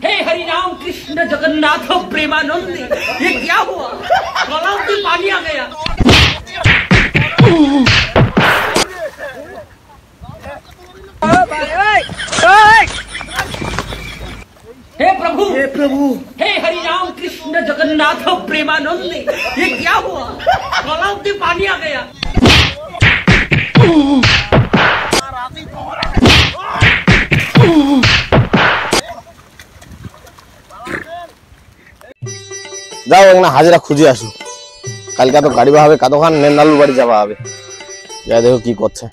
हे हरि राम कृष्ण जगन्नाथ प्रेमानंद, ये क्या हुआ? गलाव में पानी आ गया। हे प्रभु, हे प्रभु, हे हरि राम कृष्ण जगन्नाथ प्रेमानंद, ये क्या हुआ? गलाव में पानी आ गया। যাও না হাজিরা খুঁজে আসো, কালকে তো গাড়ি বাহাবে কতক্ষণ নেন্দালুর বাড়ি যাওয়া হবে, যা দেখো কি করছে।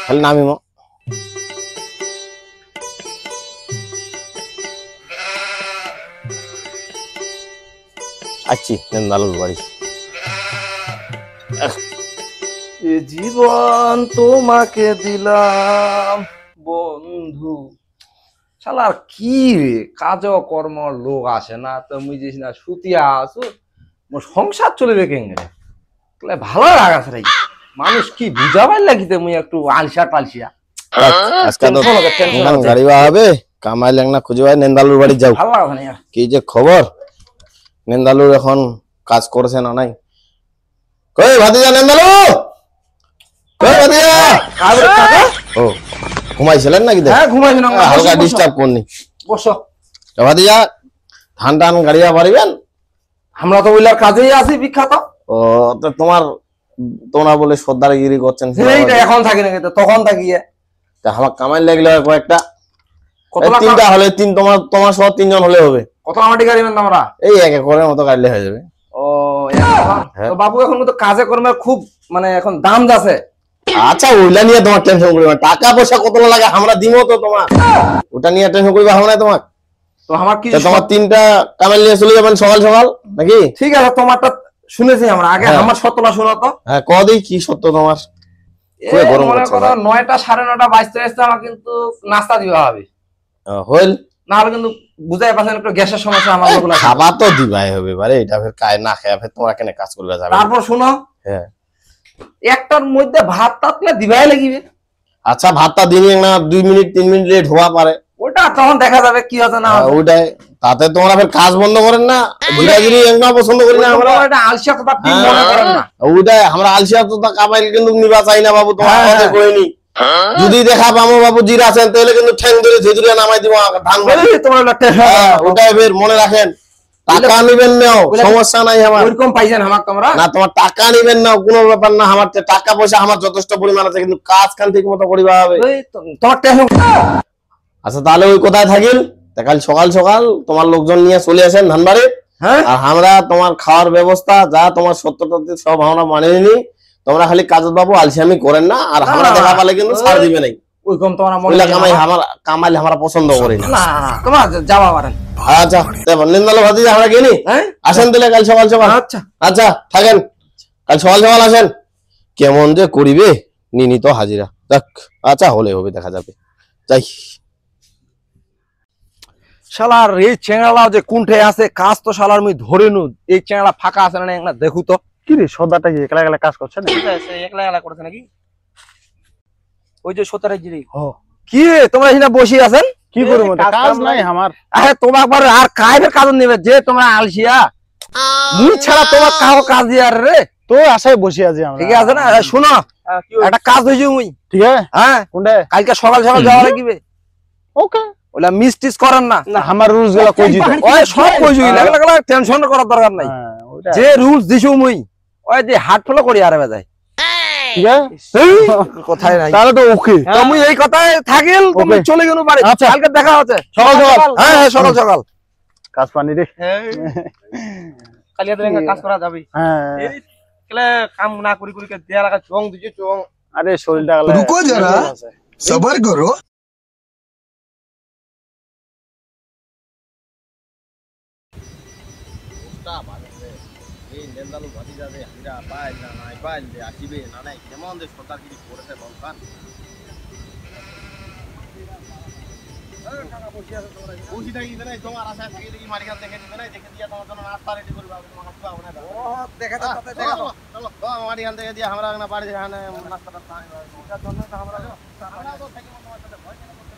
খালি নামিম আচ্ছি নেন্দালুর বাড়ি। এ জীবন তোমাকে দিলাম বন্ধু। শালার কি রে, কাজ কর্ম লোক আসে না, তো মুই যে না সুতিয়া আসু মোর সংসার চলবে কেঙ্গে ভালো লাগাছে রে। মানুষ কি বুঝাবার লাগিতে মুই একটু আলসা টালসিয়া। আজকে তো গাড়ি বাহাবে, কামাই লেংনা খুঁজে পাই, নেন্দালুর বাড়ি যাও। ভালো লাগছে না কি যে খবর, নেন্দালুর এখন কাজ করছে না নাই? কই ভাতিজা নেন্দালু, কই ভাতিজা? ও ঘুমাইছিলেন নাকি? হ্যাঁ ঘুমাইছিলাম, হালকা ডিস্টার্ব করনি। বসো ভাতিজা, ধান টান গাড়িয়া পারিবেন? আমরা তো ওইলার কাজেই আছি বিখ্যাত। ও তো তোমরা বলে সর্দারগিরি করছেন, সেইটা এখন থাকি নাকি, তখন থাকিয়ে আমার কামাই লাগলে কয়েকটা কত তিনটা হলে তোমার সহ তিনজন হলে হবে। কত মাটি গাড়ি মানে আমরা এই এক একরের মতো গাড়লে হয়ে যাবে। ও তো বাবু এখন তো কাজে কর্মে খুব মানে এখন দাম যাচ্ছে। আচ্ছা ওইটা নিয়ে তোমার টেনশন করবে না, টাকা পয়সা কত লাগে আমরা দিব তো তোমার, ওটা নিয়ে টেনশন করবে হবে না তোমার। তো আমার কি তোমার তিনটা কামাই নিয়ে চলে যাবেন সকাল সকাল নাকি? ঠিক আছে, তোমারটা শুনেছি আমরা, আগে আমার সত্যটা শোনো তো। হ্যাঁ কদি কি সত্য তোমার? মনে করো 9টা 9:30 বাজতে আসতে আমার কিন্তু নাস্তা দিবা হবে, হইল না হলে কিন্তু বুঝাই পাচ্ছেন একটু গ্যাসের সমস্যা আমার লোকগুলো। খাবার তো দিবাই হবে বারে, এটা ফের কায় না খেয়ে ফের তোমরা কেন কাজ করবে যাবে? তারপর শুনো, হ্যাঁ একটার মধ্যে ভাত তাতলে দিবাই লাগিবে। আচ্ছা ভাতটা দিনে না 2 মিনিট 3 মিনিট লেট হওয়া পারে, ওটা তখন দেখা যাবে কি হচ্ছে না। ওইটাই, তাতে তোমরা ফের কাজ বন্ধ করেন না, ধীরে একদম পছন্দ করি না আমরা। এটা আলসিয়া কথা ঠিক মনে করেন না, ওইটাই আমরা আলসিয়া তো কামাইল কিন্তু নিবা চাই না বাবু, তোমার কথা কইনি। যদি দেখা পাবো বাবু জিরা আছেন তাহলে কিন্তু ঠ্যাং ধরে ঝেঁঝুরিয়া নামাই দিব ধান। ওটাই ফের মনে রাখেন, টাকা নিবেন নাও সমস্যা নাই আমার, ওইরকম পাইছেন আমার তোমরা না তোমার টাকা নিবেন নাও কোনো ব্যাপার না, আমার টাকা পয়সা আমার যথেষ্ট পরিমাণ আছে, কিন্তু কাজ খান ঠিক মতো করিবা হবে তোমার টেনশন। আচ্ছা তাহলে ওই কোথায় থাকিল, কাল সকাল সকাল তোমার লোকজন নিয়ে চলে আসেন ধানবাড়ি। হ্যাঁ আর আমরা তোমার খাওয়ার ব্যবস্থা যা তোমার সত্যটা সব আমরা মানে নি, তোমরা খালি কাজ বাবু আলসিয়ামি করেন না, আর আমরা দেখা পালে কিন্তু ছাড় দিবে নাই। ওইরকম তোমার কামাইলে আমরা পছন্দ করি না, তোমার যাওয়া পারেন। আচ্ছা নেন্দালো ভাতিজা আমরা গেলি, আসেন তাহলে কাল সকাল সকাল। আচ্ছা আচ্ছা থাকেন, কাল সকাল সকাল আসেন। কেমন যে করিবে নিনি তো হাজিরা, দেখ আচ্ছা হলে হবে দেখা যাবে, যাই। শালার এই চেংড়ালা যে কুণ্ঠে আছে, কাজ তো শালার মুই ধরে নু, এই চেংড়া ফাঁকা আছে না না দেখু তো। কি রে সর্দারটা কি একলা একলা কাজ করছে না? একলা একলা করছে নাকি? ওই যে সতারে জিরি কি রে তোমরা এখানে বসে আছেন? কি করব, কাজ নাই আমার। আরে তোমার পর আর কাইবে কাজ নেবে যে তোমরা আলসিয়া, মুই ছাড়া তোমার কাও কাজ দিয়ে আর রে তো আশায় বসে আছি আমরা। ঠিক আছে না? শুনো একটা কাজ হইছে মুই, ঠিক আছে হ্যাঁ কোনটা? কালকে সকাল সকাল যাওয়া লাগিবে। ওকে ওলা মিস টিস করেন না, না আমার রুলস গুলা কই দিত, ওই সব কই জুই লাগলা লাগলা টেনশন করার দরকার নাই। যে রুলস দিছু মুই ওই যে হাট ফলো করি আরে বাজাই, ঠিক আছে কথাই নাই। তাহলে তো ওকে, তুমি এই কথায় থাকিল, তুমি চলে গেল বাড়ি। আচ্ছা কালকে দেখা হচ্ছে সকাল সকাল। হ্যাঁ হ্যাঁ সকাল সকাল কাজ পানি রে। কালিয়া তো কাজ করা যাবে। হ্যাঁ এই কেলে কাম না করি করি দেয়া লাগা চং দিছে চং। আরে শরীরটা रुको जरा सबर करो। বসি থাকি না তোমার আশায় থাকি দেখি মালিকান দেখে দিবে না দেখে দিয়া তোমার জন্য নাস্তা রেডি করবে তোমার কাছে পাবো না দেখে তো তাতে চলো চলো মালিকান দেখে দিয়া আমরা না বাড়ি এখানে নাস্তাটা খাই ওটার জন্য তো আমরা তো থাকি তোমার সাথে ভয় কেন করতে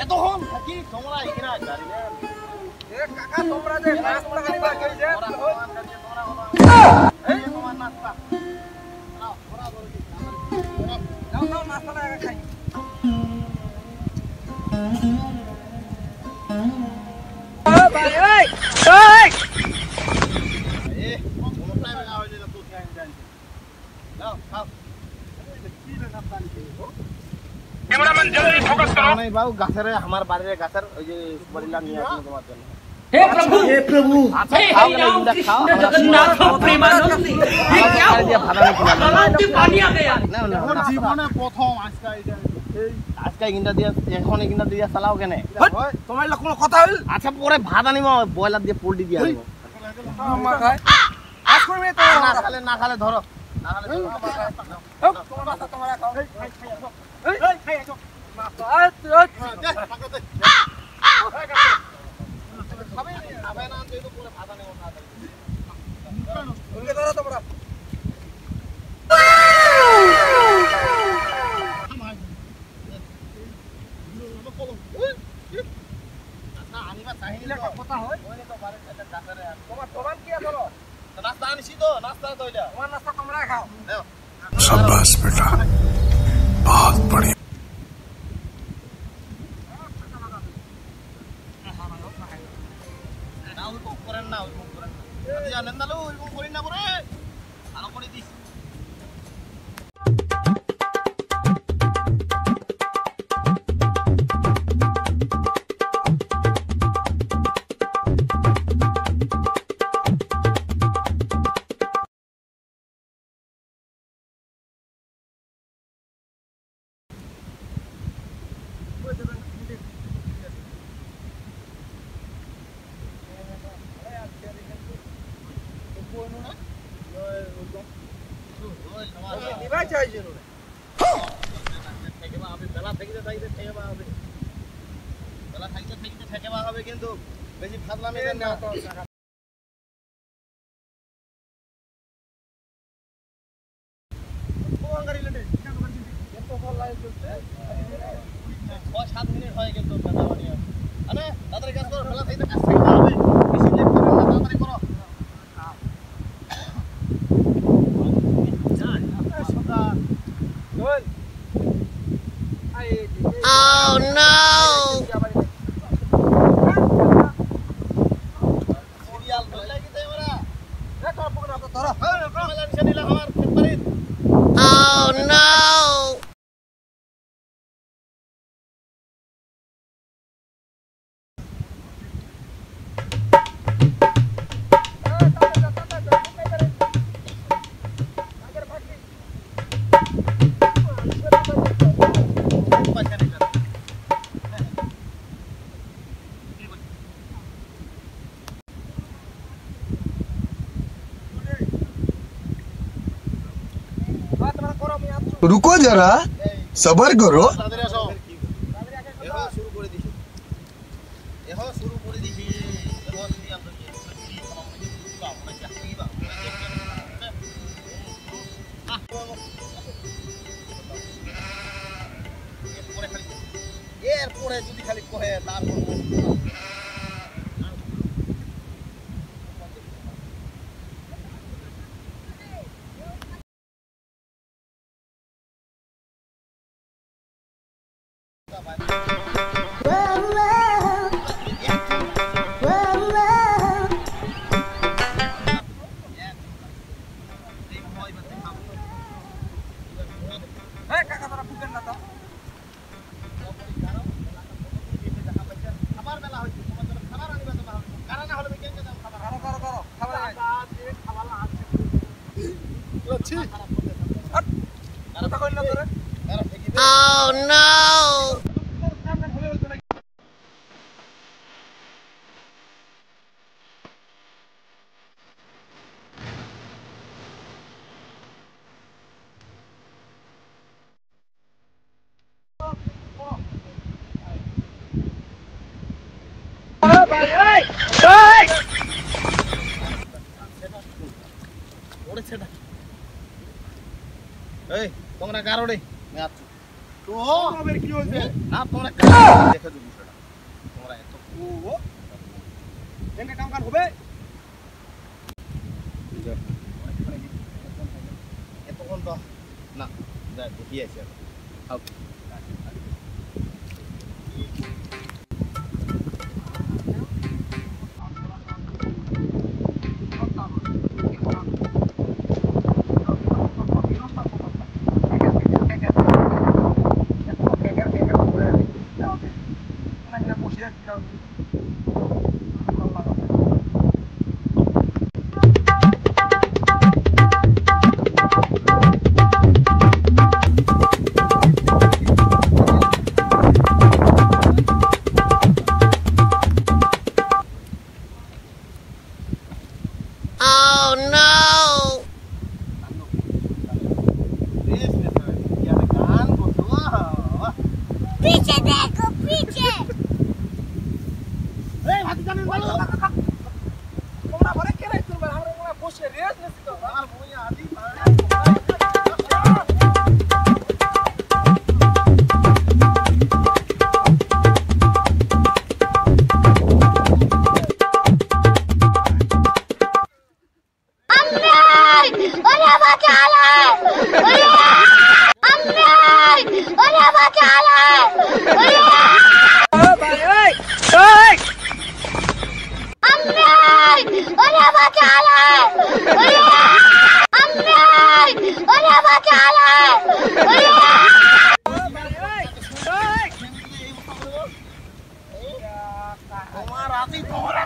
এতক্ষণ থাকি তোমরা এখানে গাড়ি নেন কাকা তোমরা যে নাস্তা খাইবা কই যে এই তোমার নাস্তা নাও ওরা বল কি নাও নাও নাস্তা লাগা খাই ভাই এই এই এ কোন টাইমে আওয়াজ দিলা তুই খাই জানি নাও খাও কি রে নাস্তা নিতে कैमरामैन जल्दी फोकस करो नहीं बाबू गाछरे हमार बाड़ी रे गाछर ओई जे बड़ीला निया आछन তোমার জন্য हे प्रभु हे हरि राम कृष्ण जगन्नाथ प्रेमानंद ये क्या हुआ गलाव से पानी आ गया না না ওর জীবনে প্রথম আজকে এই আজকে গিন্দা দিয়া এখন গিন্দা দিয়া চালাও কেনে তোমার লোক কোনো কথা হইল আচ্ছা পরে ভাত আনিব বয়লার দিয়ে পোল্ট্রি দিয়া আনিব আমা খায় আজ করবে তো না খালে ধরো না খালে তোমার মাথা তোমরা খাও এই খাই আসো মাথা খাবে না তো এই পরে ভাত আনিব না উনকে ধরো তোমরা কথা হয় তো বারে ডাক্তারে তোমার প্রমাণ কি আছে নাস্তা আনিছি তো নাস্তা দইলা তোমার নাস্তা তোমরা খাও शाबाश बेटा बहुत बढ़िया না ওই করেন না ওই করেন না জানেন না ওই করেন না পরে আরো করে দিস থাকিতে থাকিতে ঠেকেবা হবে বেলা থাকিতে থাকিতে ঠেকেবা হবে কিন্তু বেশি ফাজলামি দেন না কোন গাড়ি লেটে এত ফল লাইন চলছে 6-7 মিনিট হয়ে গেল তো কথা বাড়ি আরে তাড়াতাড়ি কাজ করো বেলা থাকিতে কাজ ঠেকেবা হবে বেশি লেট করো না তাড়াতাড়ি করো Oh no! Oh no! रुको जरा सबर करो এরপরে যদি খালি কহে তারপর Oh no! এই তোমরা কারো রে ম্যাচ তো হবে কি হইছে না তোমরা দেখো যদি বিষয়টা তোমরা এত ও এনে কাম কার হবে এত কোন তো না যা দেখি আছে আও पीछे देखो पीछे ए भाती जाने वाला তোমরা ঘরে কে রাইছ তোমরা আমরা বসে রেস নিছি তো আর বইয়া আদি তোমার রাতি তোমরা